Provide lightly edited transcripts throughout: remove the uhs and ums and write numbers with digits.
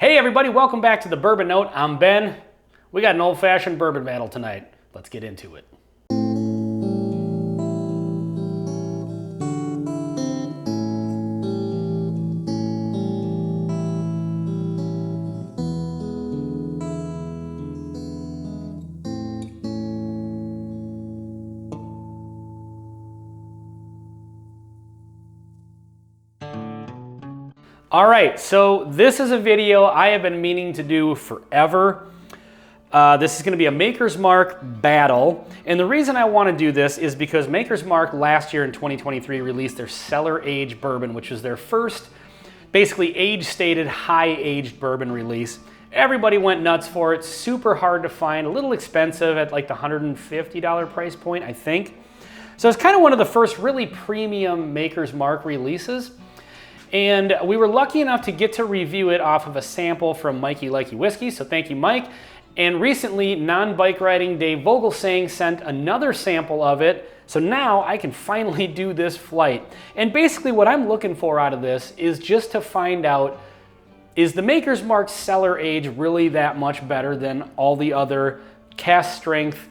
Hey everybody, welcome back to the Bourbon Note. I'm Ben. We got an old-fashioned bourbon battle tonight. Let's get into it. All right, so this is a video I have been meaning to do forever. This is going to be a Maker's Mark battle, and the reason I want to do this is because Maker's Mark last year in 2023 released their cellar aged bourbon, which was their first basically age-stated, high-aged bourbon release. Everybody went nuts for it, super hard to find, a little expensive at like the $150 price point, I think. So it's kind of one of the first really premium Maker's Mark releases. And we were lucky enough to get to review it off of a sample from Mikey Likey Whiskey, so thank you, Mike. And recently, non-bike riding Dave Vogelsang sent another sample of it, so now I can finally do this flight. And basically what I'm looking for out of this is just to find out, is the Maker's Mark cellar age really that much better than all the other cask strength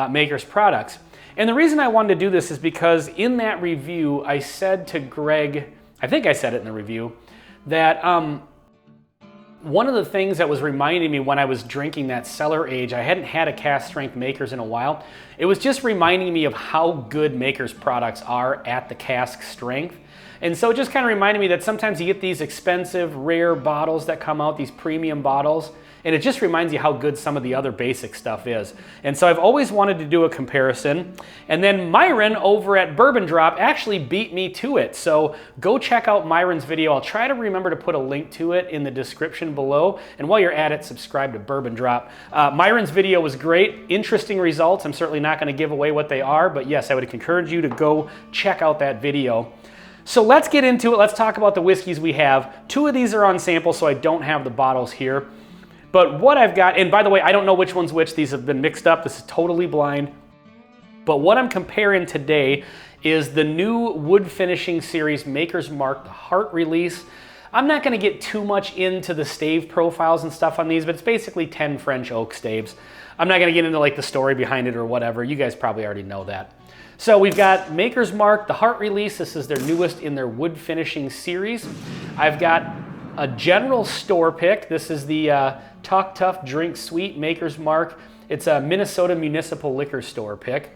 Maker's products? And the reason I wanted to do this is because in that review, I said to Greg, I think I said it in the review, that one of the things that was reminding me when I was drinking that cellar age, I hadn't had a cask strength Maker's in a while, it was just reminding me of how good Maker's products are at the cask strength. And so it just kind of reminded me that sometimes you get these expensive, rare bottles that come out, these premium bottles, and it just reminds you how good some of the other basic stuff is. And so I've always wanted to do a comparison. And then Myron over at Bourbon Drop actually beat me to it. So go check out Myron's video. I'll try to remember to put a link to it in the description below. And while you're at it, subscribe to Bourbon Drop. Myron's video was great, interesting results. I'm certainly not gonna give away what they are, but yes, I would encourage you to go check out that video. So let's get into it. Let's talk about the whiskeys we have. Two of these are on sample, so I don't have the bottles here. But what I've got, and by the way, I don't know which one's which. These have been mixed up. This is totally blind. But what I'm comparing today is the new wood finishing series Maker's Mark, the Heart release. I'm not gonna get too much into the stave profiles and stuff on these, but it's basically 10 French oak staves. I'm not gonna get into like the story behind it or whatever. You guys probably already know that. So we've got Maker's Mark, the Heart release. This is their newest in their wood finishing series. I've got a general store pick. This is the Talk Tough Drink Sweet Maker's Mark. It's a Minnesota Municipal Liquor Store pick.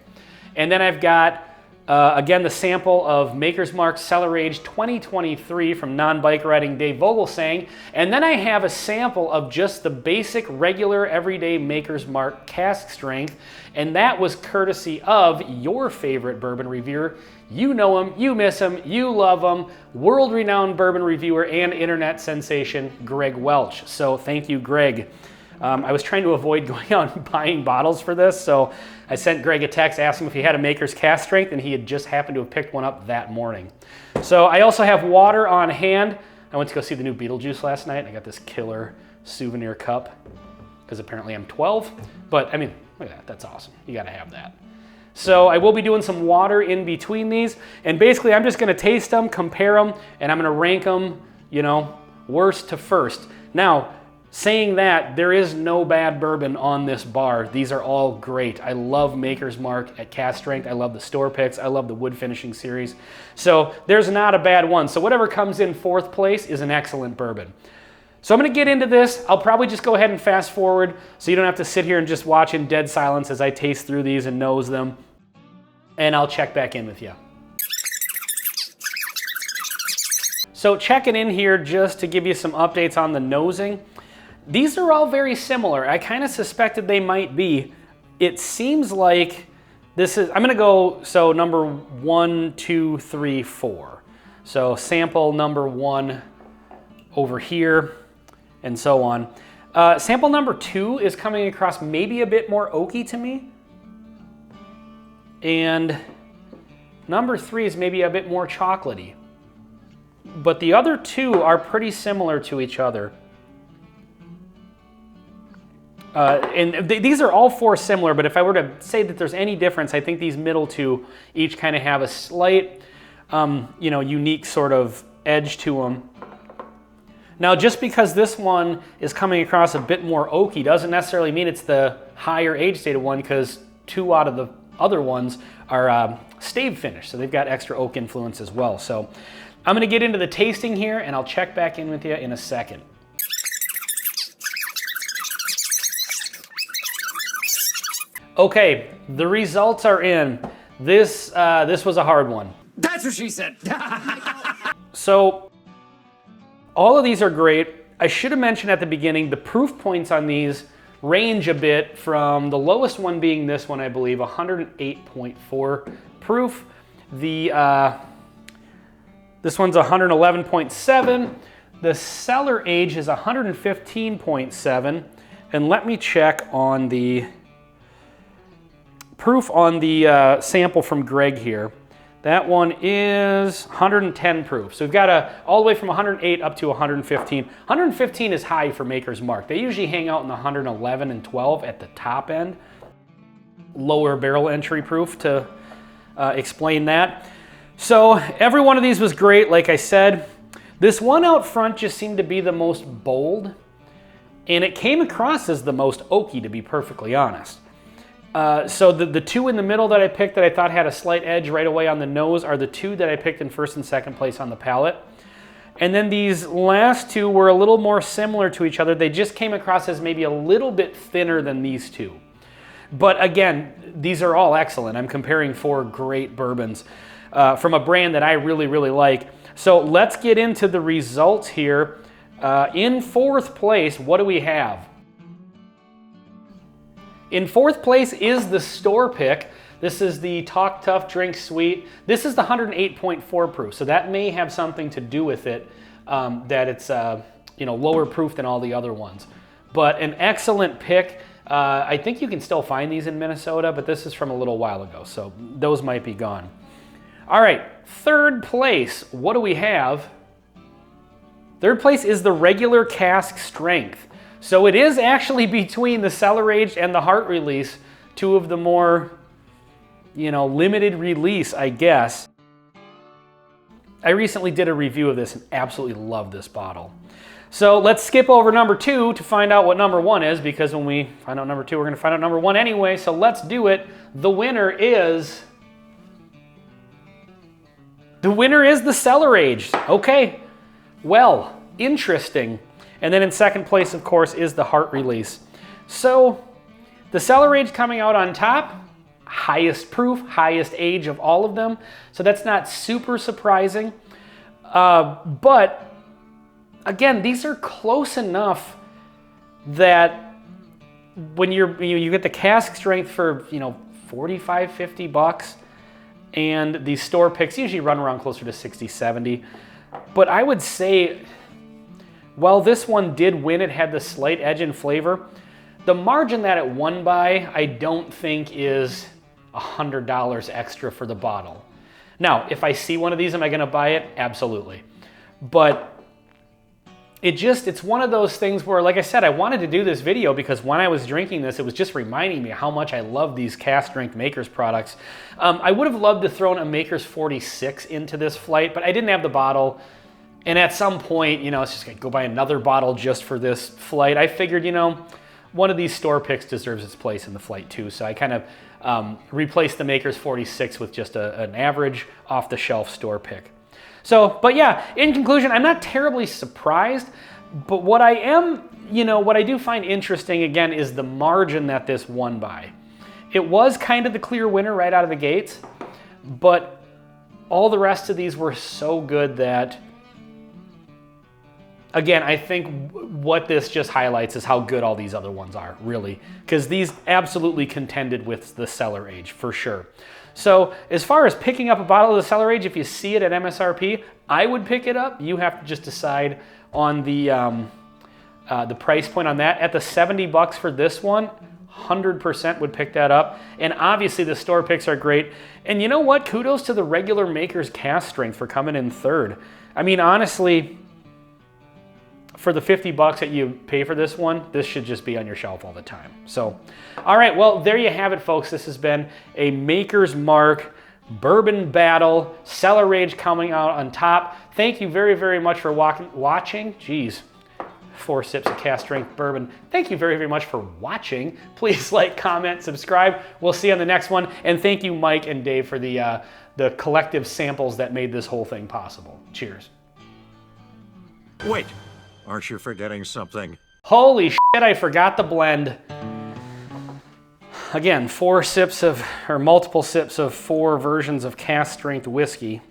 And then I've got, again, the sample of Maker's Mark Cellar Age 2023 from non-bike riding Dave Vogelsang. And then I have a sample of just the basic, regular, everyday Maker's Mark cask strength. And that was courtesy of your favorite bourbon reviewer. You know him, you miss him, you love him, world-renowned bourbon reviewer and internet sensation, Greg Welch. So thank you, Greg. I was trying to avoid going out and buying bottles for this, so I sent Greg a text asking if he had a Maker's cask strength, and he had just happened to have picked one up that morning. So I also have water on hand. I went to go see the new Beetlejuice last night, and I got this killer souvenir cup, because apparently I'm 12. But I mean, look at that, that's awesome. You gotta have that. So I will be doing some water in between these, and basically I'm just gonna taste them, compare them, and I'm gonna rank them, you know, worst to first. Now, saying that, there is no bad bourbon on this bar. These are all great. I love Maker's Mark at cask strength. I love the store picks. I love the wood finishing series. So there's not a bad one. So whatever comes in fourth place is an excellent bourbon. So I'm gonna get into this. I'll probably just go ahead and fast forward so you don't have to sit here and just watch in dead silence as I taste through these and nose them. And I'll check back in with you. So checking in here just to give you some updates on the nosing. These are all very similar. I kind of suspected they might be. It seems like this is, I'm gonna go, so number 1, 2, 3, 4. So sample number 1 over here and so on. Sample number 2 is coming across maybe a bit more oaky to me. And number 3 is maybe a bit more chocolatey. But the other two are pretty similar to each other. These are all 4 similar, but if I were to say that there's any difference, I think these middle 2 each kind of have a slight, you know, unique sort of edge to them. Now, just because this one is coming across a bit more oaky doesn't necessarily mean it's the higher age stated one, because 2 out of the other ones are stave finish, so they've got extra oak influence as well. So I'm gonna get into the tasting here, and I'll check back in with you in a second. Okay, the results are in. This was a hard one. That's what she said. So all of these are great. I should have mentioned at the beginning, the proof points on these range a bit, from the lowest one being this one, I believe, 108.4 proof. This one's 111.7. The cellar age is 115.7. And let me check on the proof on the sample from Greg here. That one is 110 proof. So we've got all the way from 108 up to 115. 115 is high for Maker's Mark. They usually hang out in the 111 and 12 at the top end. Lower barrel entry proof to explain that. So every one of these was great, like I said. This one out front just seemed to be the most bold, and it came across as the most oaky, to be perfectly honest. So the 2 in the middle that I picked that I thought had a slight edge right away on the nose are the 2 that I picked in first and second place on the palate. And then these last 2 were a little more similar to each other. They just came across as maybe a little bit thinner than these 2. But again, these are all excellent. I'm comparing 4 great bourbons from a brand that I really, really like. So let's get into the results here. In 4th place, what do we have? In 4th place is the store pick. This is the Talk Tough Drink Sweet. This is the 108.4 proof, so that may have something to do with it, that it's lower proof than all the other ones. But an excellent pick. I think you can still find these in Minnesota, but this is from a little while ago, so those might be gone. All right, 3rd place, what do we have? 3rd place is the regular cask strength. So it is actually between the cellar aged and the heart release, 2 of the more, limited release, I guess. I recently did a review of this and absolutely loved this bottle. So let's skip over number 2 to find out what number 1 is, because when we find out number 2, we're gonna find out number 1 anyway, so let's do it. The winner is the cellar aged. Okay, well, interesting. And then in 2nd place, of course, is the heart release. So the cellar age coming out on top, highest proof, highest age of all of them. So that's not super surprising. But again, these are close enough that when you get the cask strength for 45, 50 bucks, and these store picks usually run around closer to 60, 70. But I would say, while this one did win, it had the slight edge in flavor. The margin that it won by, I don't think is $100 extra for the bottle. Now, if I see one of these, am I gonna buy it? Absolutely. But it's one of those things where, like I said, I wanted to do this video because when I was drinking this, it was just reminding me how much I love these cask strength Maker's products. I would have loved to throw a Maker's 46 into this flight, but I didn't have the bottle. And at some point, it's just gonna go buy another bottle just for this flight. I figured, one of these store picks deserves its place in the flight too. So I kind of replaced the Maker's 46 with just an average off-the-shelf store pick. So, but yeah, in conclusion, I'm not terribly surprised, but what I am, what I do find interesting again is the margin that this won by. It was kind of the clear winner right out of the gates, but all the rest of these were so good that, again, I think what this just highlights is how good all these other ones are, really, because these absolutely contended with the cellar age for sure. So as far as picking up a bottle of the cellar age, if you see it at MSRP, I would pick it up. You have to just decide on the price point on that. At the 70 bucks for this one, 100% would pick that up. And obviously the store picks are great. And you know what? Kudos to the regular Maker's cask strength for coming in 3rd. I mean, honestly, for the 50 bucks that you pay for this one, this should just be on your shelf all the time. So, all right, well, there you have it, folks. This has been a Maker's Mark Bourbon Battle, cellar age coming out on top. Thank you very, very much for watching. Jeez. 4 sips of cast strength bourbon. Thank you very, very much for watching. Please like, comment, subscribe. We'll see you on the next one. And thank you, Mike and Dave, for the collective samples that made this whole thing possible. Cheers. Wait, aren't you forgetting something? Holy shit, I forgot the blend. Again, 4 sips of, or multiple sips of 4 versions of cast strength whiskey.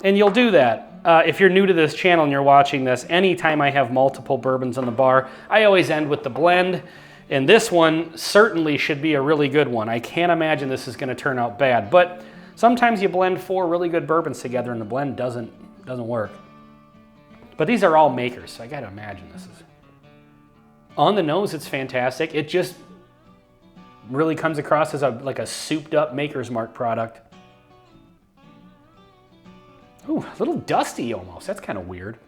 And you'll do that. If you're new to this channel and you're watching this, anytime I have multiple bourbons on the bar, I always end with the blend. And this one certainly should be a really good one. I can't imagine this is gonna turn out bad, but sometimes you blend 4 really good bourbons together and the blend doesn't work. But these are all makers, so I gotta imagine this is. On the nose, it's fantastic. It just really comes across as like a souped up Maker's Mark product. Ooh, a little dusty almost. That's kind of weird.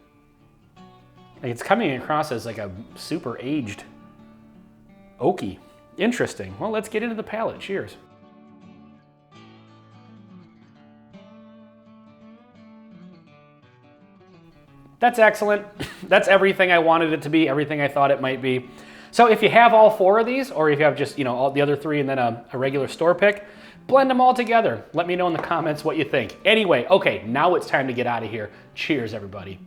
Like it's coming across as like a super aged oaky. Interesting. Well, let's get into the palate. Cheers. That's excellent. That's everything I wanted it to be, everything I thought it might be. So if you have all 4 of these, or if you have just, all the other 3 and then a regular store pick, blend them all together. Let me know in the comments what you think. Anyway, okay, now it's time to get out of here. Cheers, everybody.